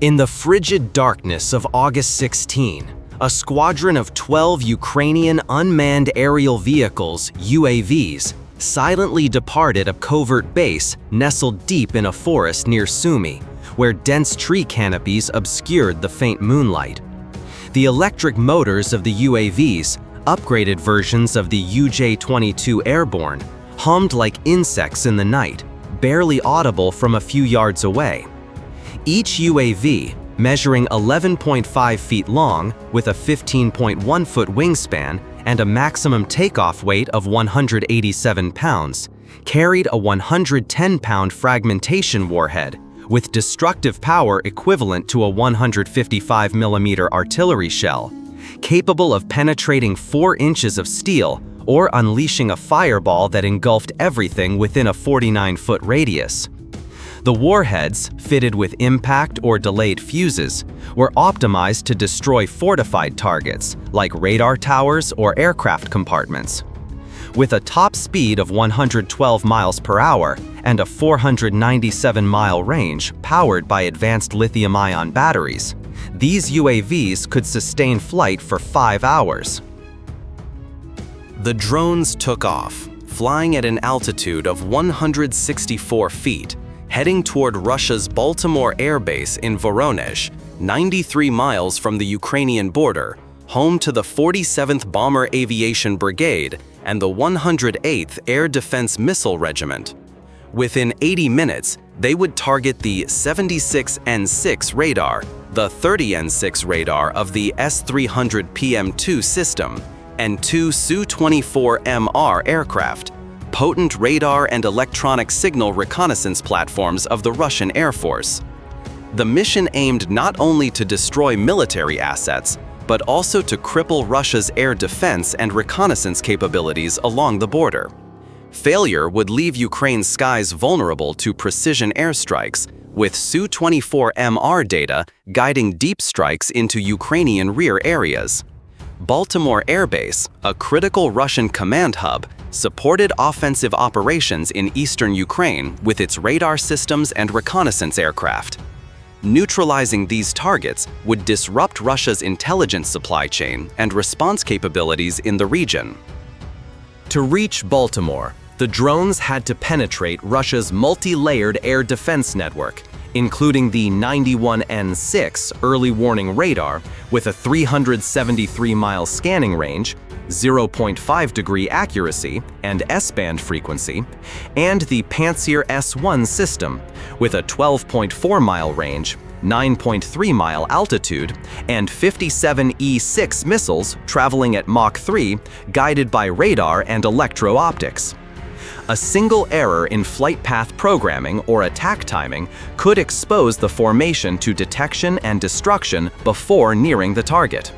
In the frigid darkness of August 16, a squadron of 12 Ukrainian unmanned aerial vehicles, UAVs, silently departed a covert base nestled deep in a forest near Sumy, where dense tree canopies obscured the faint moonlight. The electric motors of the UAVs, upgraded versions of the UJ-22 Airborne, hummed like insects in the night, barely audible from a few yards away. Each UAV, measuring 11.5 feet long with a 15.1-foot wingspan and a maximum takeoff weight of 187 pounds, carried a 110-pound fragmentation warhead with destructive power equivalent to a 155mm artillery shell, capable of penetrating 4 inches of steel or unleashing a fireball that engulfed everything within a 49-foot radius. The warheads, fitted with impact or delayed fuses, were optimized to destroy fortified targets like radar towers or aircraft compartments. With a top speed of 112 miles per hour and a 497-mile range powered by advanced lithium-ion batteries, these UAVs could sustain flight for 5 hours. The drones took off, flying at an altitude of 164 feet, heading toward Russia's Baltimore Airbase in Voronezh, 93 miles from the Ukrainian border, home to the 47th Bomber Aviation Brigade and the 108th Air Defense Missile Regiment. Within 80 minutes, they would target the 76N6 radar, the 30N6 radar of the S-300 PM2 system, and 2 Su-24MR aircraft, potent radar and electronic signal reconnaissance platforms of the Russian Air Force. The mission aimed not only to destroy military assets, but also to cripple Russia's air defense and reconnaissance capabilities along the border. Failure would leave Ukraine's skies vulnerable to precision airstrikes, with Su-24MR data guiding deep strikes into Ukrainian rear areas. Baltimore Airbase, a critical Russian command hub, supported offensive operations in eastern Ukraine with its radar systems and reconnaissance aircraft. Neutralizing these targets would disrupt Russia's intelligence supply chain and response capabilities in the region. To reach Baltimore, the drones had to penetrate Russia's multi-layered air defense network, including the 91N6 early warning radar with a 373-mile scanning range, 0.5-degree accuracy and S-band frequency, and the Pantsir S1 system with a 12.4-mile range, 9.3-mile altitude, and 57 E6 missiles traveling at Mach 3, guided by radar and electro-optics. A single error in flight path programming or attack timing could expose the formation to detection and destruction before nearing the target.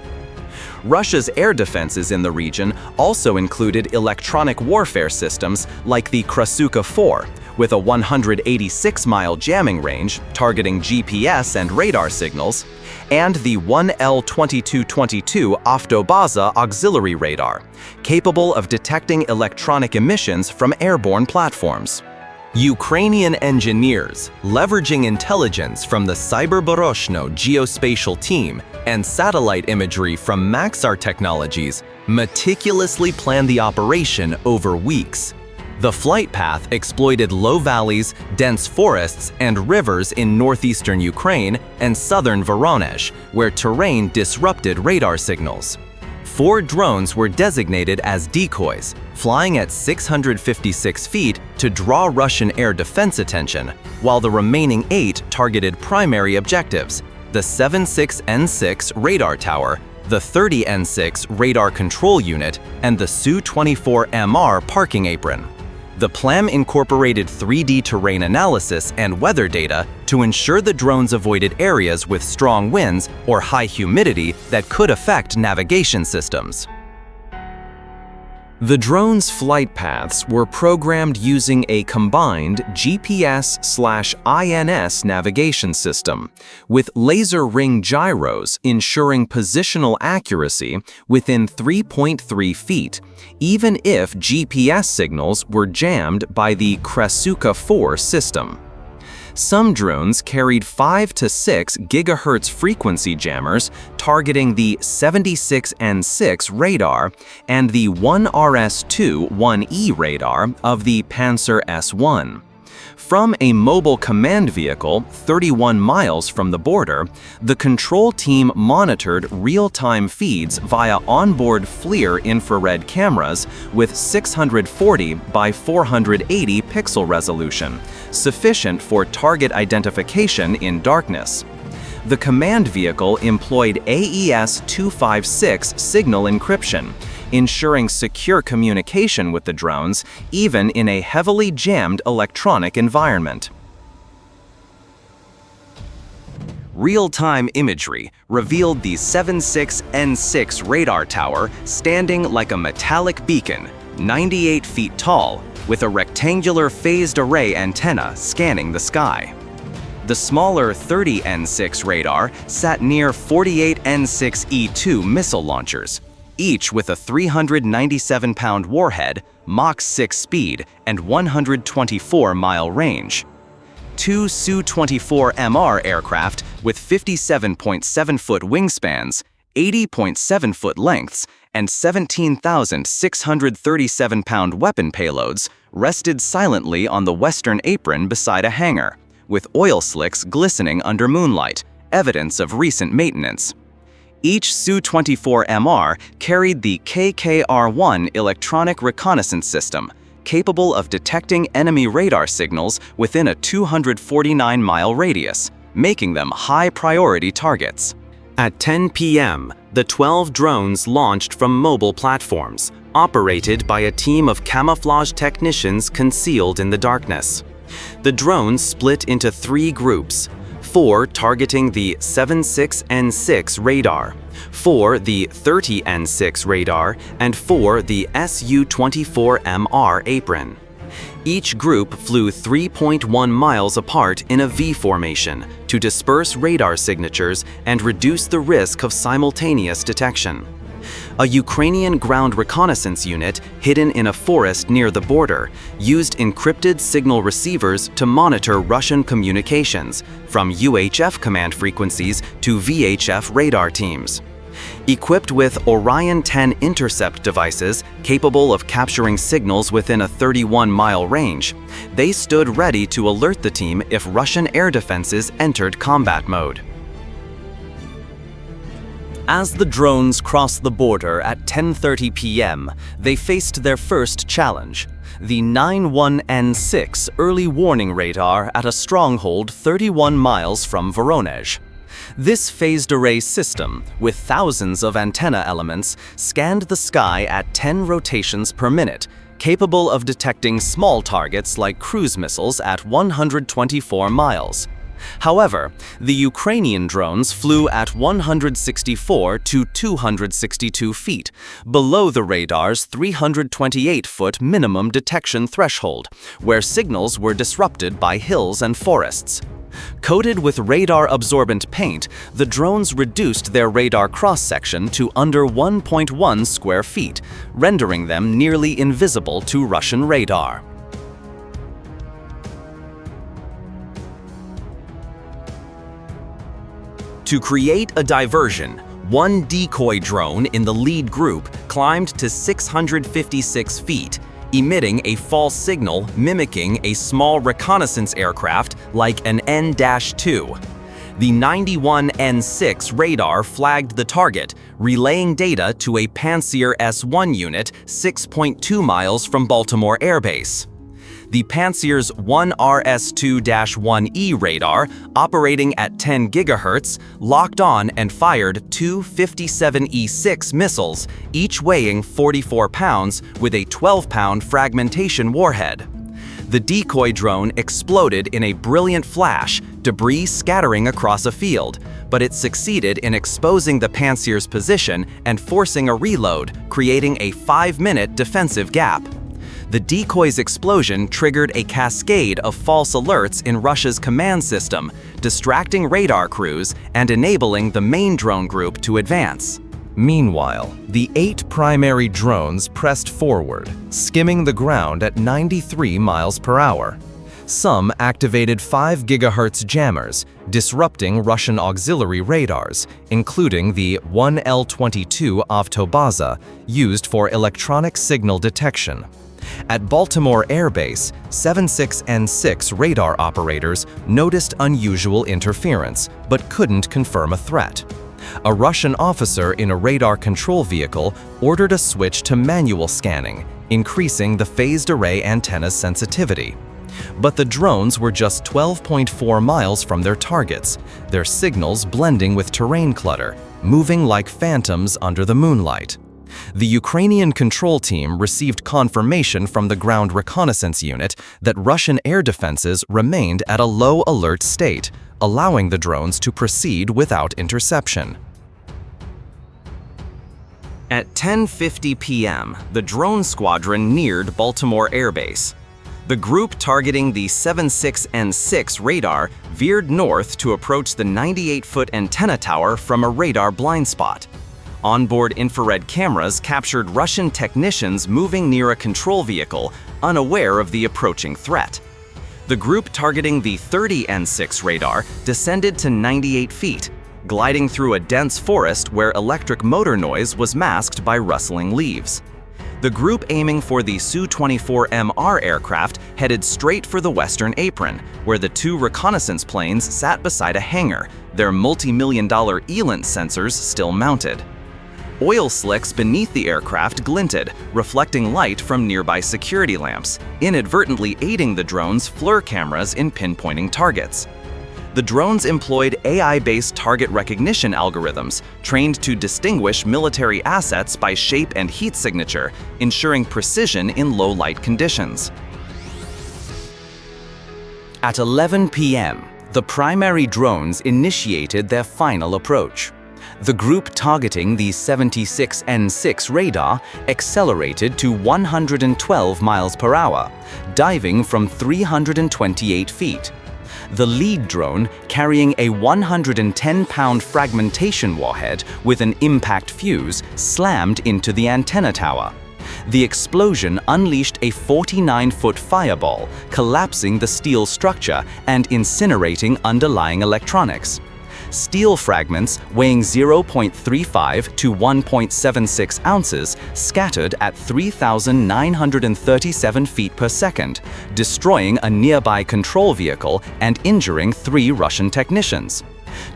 Russia's air defenses in the region also included electronic warfare systems like the Krasuka-4, with a 186-mile jamming range targeting GPS and radar signals, and the 1L-2222 Avtobaza auxiliary radar, capable of detecting electronic emissions from airborne platforms. Ukrainian engineers, leveraging intelligence from the Cyberboroshno geospatial team and satellite imagery from Maxar Technologies, meticulously planned the operation over weeks. The flight path exploited low valleys, dense forests, and rivers in northeastern Ukraine and southern Voronezh, where terrain disrupted radar signals. 4 drones were designated as decoys, flying at 656 feet to draw Russian air defense attention, while the remaining 8 targeted primary objectives: the 76N6 radar tower, the 30N6 radar control unit, and the Su-24MR parking apron. The plan incorporated 3D terrain analysis and weather data to ensure the drones avoided areas with strong winds or high humidity that could affect navigation systems. The drones' flight paths were programmed using a combined GPS/INS navigation system, with laser ring gyros ensuring positional accuracy within 3.3 feet, even if GPS signals were jammed by the Krasuka-4 system. Some drones carried 5 to 6 GHz frequency jammers targeting the 76N6 radar and the 1RS2 1E radar of the Panzer S1. From a mobile command vehicle 31 miles from the border, the control team monitored real-time feeds via onboard FLIR infrared cameras with 640 by 480 pixel resolution, sufficient for target identification in darkness. The command vehicle employed AES-256 signal encryption, ensuring secure communication with the drones, even in a heavily jammed electronic environment. Real-time imagery revealed the 76N6 radar tower standing like a metallic beacon, 98 feet tall, with a rectangular phased array antenna scanning the sky. The smaller 30N6 radar sat near 48 N6E2 missile launchers, each with a 397-pound warhead, Mach 6 speed, and 124-mile range. Two Su-24MR aircraft with 57.7-foot wingspans, 80.7-foot lengths, and 17,637-pound weapon payloads rested silently on the western apron beside a hangar, with oil slicks glistening under moonlight, evidence of recent maintenance. Each Su-24MR carried the KKR-1 electronic reconnaissance system, capable of detecting enemy radar signals within a 249-mile radius, making them high-priority targets. At 10 p.m., the 12 drones launched from mobile platforms, operated by a team of camouflage technicians concealed in the darkness. The drones split into 3 groups: 4 targeting the 76N6 radar, 4 the 30N6 radar, and 4 the Su-24MR apron. Each group flew 3.1 miles apart in a V formation to disperse radar signatures and reduce the risk of simultaneous detection. A Ukrainian ground reconnaissance unit hidden in a forest near the border used encrypted signal receivers to monitor Russian communications, from UHF command frequencies to VHF radar teams. Equipped with Orion 10 intercept devices capable of capturing signals within a 31-mile range, they stood ready to alert the team if Russian air defenses entered combat mode. As the drones crossed the border at 10:30 p.m., they faced their first challenge: the 91N6 early warning radar at a stronghold 31 miles from Voronezh. This phased array system, with thousands of antenna elements, scanned the sky at 10 rotations per minute, capable of detecting small targets like cruise missiles at 124 miles. However, the Ukrainian drones flew at 164 to 262 feet, below the radar's 328-foot minimum detection threshold, where signals were disrupted by hills and forests. Coated with radar-absorbent paint, the drones reduced their radar cross-section to under 1.1 square feet, rendering them nearly invisible to Russian radar. To create a diversion, one decoy drone in the lead group climbed to 656 feet, emitting a false signal mimicking a small reconnaissance aircraft like an N-2. The 91N6 radar flagged the target, relaying data to a Panzer S1 unit 6.2 miles from Baltimore Airbase. The Panzer's 1RS2-1E radar, operating at 10 GHz, locked on and fired 2 57E6 missiles, each weighing 44 pounds with a 12-pound fragmentation warhead. The decoy drone exploded in a brilliant flash, debris scattering across a field, but it succeeded in exposing the Panzer's position and forcing a reload, creating a 5-minute defensive gap. The decoy's explosion triggered a cascade of false alerts in Russia's command system, distracting radar crews and enabling the main drone group to advance. Meanwhile, the 8 primary drones pressed forward, skimming the ground at 93 miles per hour. Some activated 5 GHz jammers, disrupting Russian auxiliary radars, including the 1L-22 Avtobaza, used for electronic signal detection. At Baltimore Airbase, 76N6 radar operators noticed unusual interference, but couldn't confirm a threat. A Russian officer in a radar control vehicle ordered a switch to manual scanning, increasing the phased array antenna's sensitivity. But the drones were just 12.4 miles from their targets, their signals blending with terrain clutter, moving like phantoms under the moonlight. The Ukrainian control team received confirmation from the ground reconnaissance unit that Russian air defenses remained at a low alert state, allowing the drones to proceed without interception. At 10:50 p.m., the drone squadron neared Baltimore Airbase. The group targeting the 76N6 radar veered north to approach the 98-foot antenna tower from a radar blind spot. Onboard infrared cameras captured Russian technicians moving near a control vehicle, unaware of the approaching threat. The group targeting the 30N6 radar descended to 98 feet, gliding through a dense forest where electric motor noise was masked by rustling leaves. The group aiming for the Su-24MR aircraft headed straight for the western apron, where the 2 reconnaissance planes sat beside a hangar, their multi-million-dollar ELINT sensors still mounted. Oil slicks beneath the aircraft glinted, reflecting light from nearby security lamps, inadvertently aiding the drone's FLIR cameras in pinpointing targets. The drones employed AI-based target recognition algorithms trained to distinguish military assets by shape and heat signature, ensuring precision in low-light conditions. At 11 p.m., the primary drones initiated their final approach. The group targeting the 76N6 radar accelerated to 112 miles per hour, diving from 328 feet. The lead drone, carrying a 110-pound fragmentation warhead with an impact fuse, slammed into the antenna tower. The explosion unleashed a 49-foot fireball, collapsing the steel structure and incinerating underlying electronics. Steel fragments weighing 0.35 to 1.76 ounces scattered at 3,937 feet per second, destroying a nearby control vehicle and injuring 3 Russian technicians.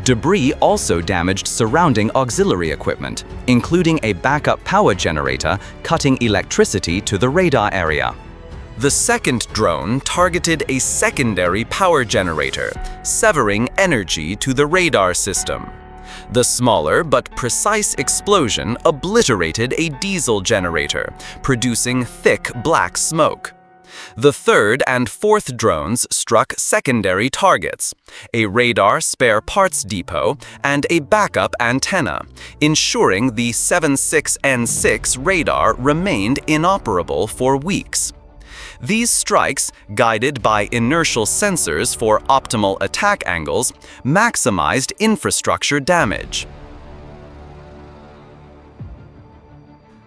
Debris also damaged surrounding auxiliary equipment, including a backup power generator cutting electricity to the radar area. The second drone targeted a secondary power generator, severing energy to the radar system. The smaller but precise explosion obliterated a diesel generator, producing thick black smoke. The third and fourth drones struck secondary targets, a radar spare parts depot and a backup antenna, ensuring the 76N6 radar remained inoperable for weeks. These strikes, guided by inertial sensors for optimal attack angles, maximized infrastructure damage.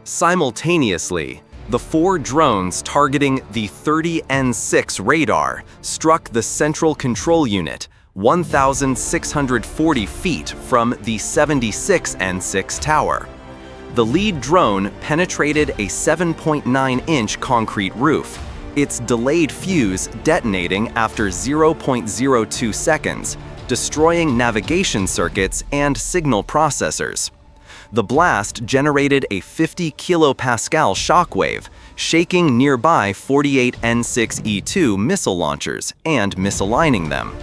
Simultaneously, the 4 drones targeting the 30N6 radar struck the central control unit, 1,640 feet from the 76N6 tower. The lead drone penetrated a 7.9-inch concrete roof, its delayed fuse detonating after 0.02 seconds, destroying navigation circuits and signal processors. The blast generated a 50 kilopascal shockwave, shaking nearby 48 N6E2 missile launchers and misaligning them.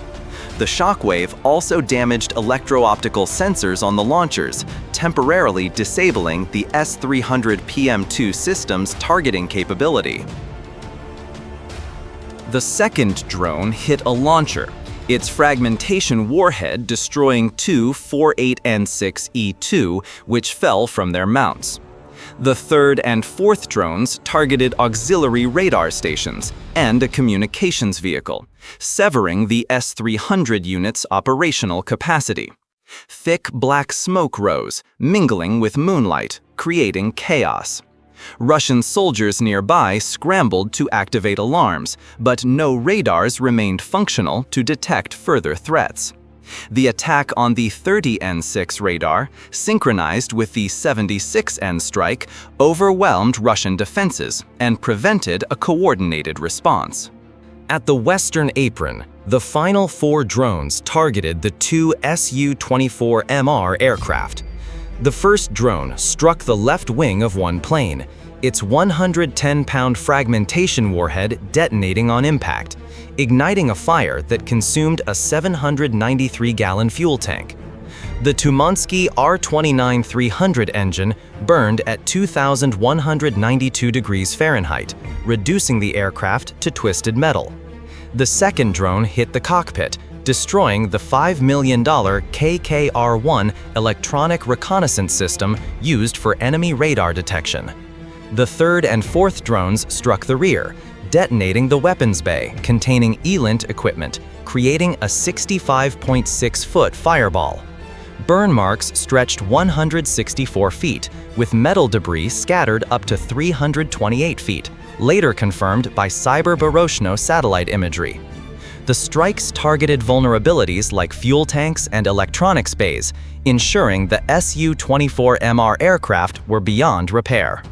The shockwave also damaged electro-optical sensors on the launchers, temporarily disabling the S-300 PM2 system's targeting capability. The second drone hit a launcher, its fragmentation warhead destroying 2 48N6E2, which fell from their mounts. The third and fourth drones targeted auxiliary radar stations and a communications vehicle, severing the S-300 unit's operational capacity. Thick black smoke rose, mingling with moonlight, creating chaos. Russian soldiers nearby scrambled to activate alarms, but no radars remained functional to detect further threats. The attack on the 30N6 radar, synchronized with the 76N strike, overwhelmed Russian defenses and prevented a coordinated response. At the Western Apron, the final 4 drones targeted the 2 Su-24MR aircraft. The first drone struck the left wing of one plane, its 110-pound fragmentation warhead detonating on impact, igniting a fire that consumed a 793-gallon fuel tank. The Tumansky R-29-300 engine burned at 2,192 degrees Fahrenheit, reducing the aircraft to twisted metal. The second drone hit the cockpit, destroying the $5 million KKR-1 electronic reconnaissance system used for enemy radar detection. The third and fourth drones struck the rear, detonating the weapons bay containing ELINT equipment, creating a 65.6-foot fireball. Burn marks stretched 164 feet, with metal debris scattered up to 328 feet, later confirmed by Voronezh satellite imagery. The strikes targeted vulnerabilities like fuel tanks and electronics bays, ensuring the Su-24MR aircraft were beyond repair.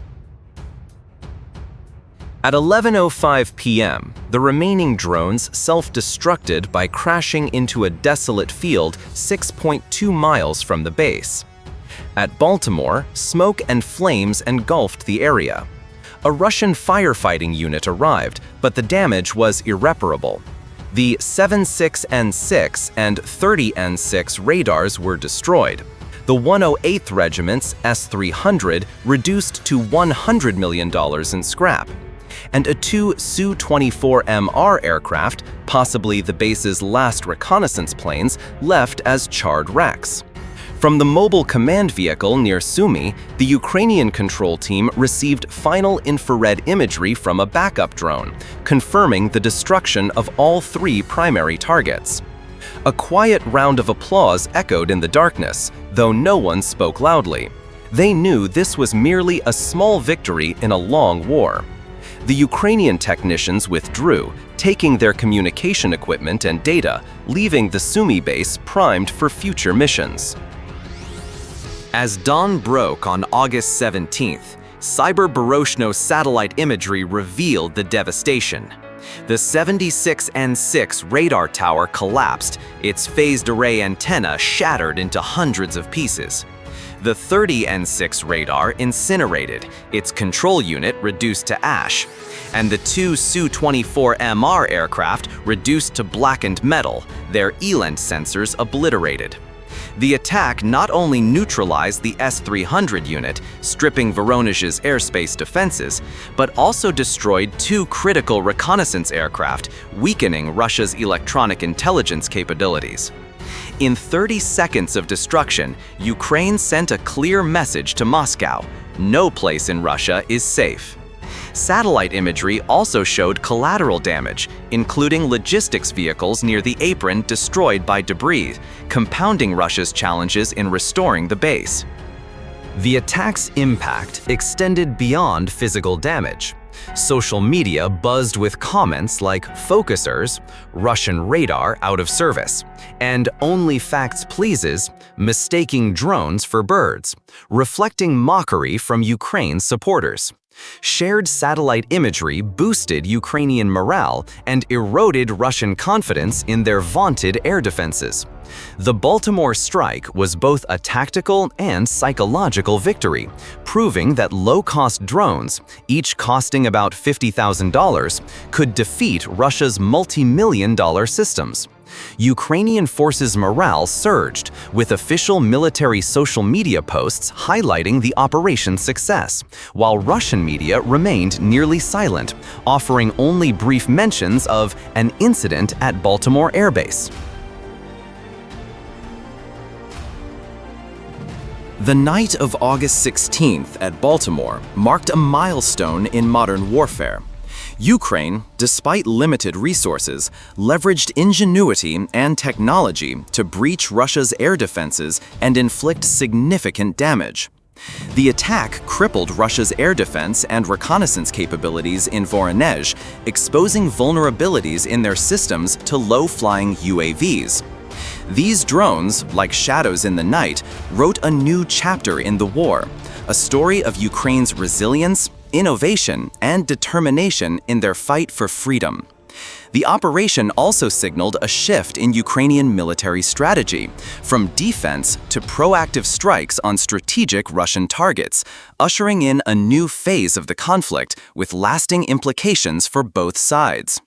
At 11:05 p.m., the remaining drones self-destructed by crashing into a desolate field 6.2 miles from the base. At Baltimore, smoke and flames engulfed the area. A Russian firefighting unit arrived, but the damage was irreparable. The 76N6 and 30N6 radars were destroyed. The 108th Regiment's S-300 reduced to $100 million in scrap. And a 2 Su-24MR aircraft, possibly the base's last reconnaissance planes, left as charred wrecks. From the mobile command vehicle near Sumy, the Ukrainian control team received final infrared imagery from a backup drone, confirming the destruction of all 3 primary targets. A quiet round of applause echoed in the darkness, though no one spoke loudly. They knew this was merely a small victory in a long war. The Ukrainian technicians withdrew, taking their communication equipment and data, leaving the Sumy base primed for future missions. As dawn broke on August 17th, Voronezh satellite imagery revealed the devastation. The 76N6 radar tower collapsed, its phased array antenna shattered into hundreds of pieces. The 30N6 radar incinerated, its control unit reduced to ash, and the 2 Su-24MR aircraft reduced to blackened metal, their ELINT sensors obliterated. The attack not only neutralized the S-300 unit, stripping Voronezh's airspace defenses, but also destroyed 2 critical reconnaissance aircraft, weakening Russia's electronic intelligence capabilities. In 30 seconds of destruction, Ukraine sent a clear message to Moscow: no place in Russia is safe. Satellite imagery also showed collateral damage, including logistics vehicles near the apron destroyed by debris, compounding Russia's challenges in restoring the base. The attack's impact extended beyond physical damage. Social media buzzed with comments like "focusers," "Russian radar out of service," and "only facts pleases," mistaking drones for birds, reflecting mockery from Ukraine's supporters. Shared satellite imagery boosted Ukrainian morale and eroded Russian confidence in their vaunted air defenses. The Baltimore strike was both a tactical and psychological victory, proving that low-cost drones, each costing about $50,000, could defeat Russia's multi-million-dollar systems. Ukrainian forces' morale surged, with official military social media posts highlighting the operation's success, while Russian media remained nearly silent, offering only brief mentions of an incident at Baltimore Airbase. The night of August 16th at Baltimore marked a milestone in modern warfare. Ukraine, despite limited resources, leveraged ingenuity and technology to breach Russia's air defenses and inflict significant damage. The attack crippled Russia's air defense and reconnaissance capabilities in Voronezh, exposing vulnerabilities in their systems to low-flying UAVs. These drones, like shadows in the night, wrote a new chapter in the war, a story of Ukraine's resilience, innovation, and determination in their fight for freedom. The operation also signaled a shift in Ukrainian military strategy, from defense to proactive strikes on strategic Russian targets, ushering in a new phase of the conflict with lasting implications for both sides.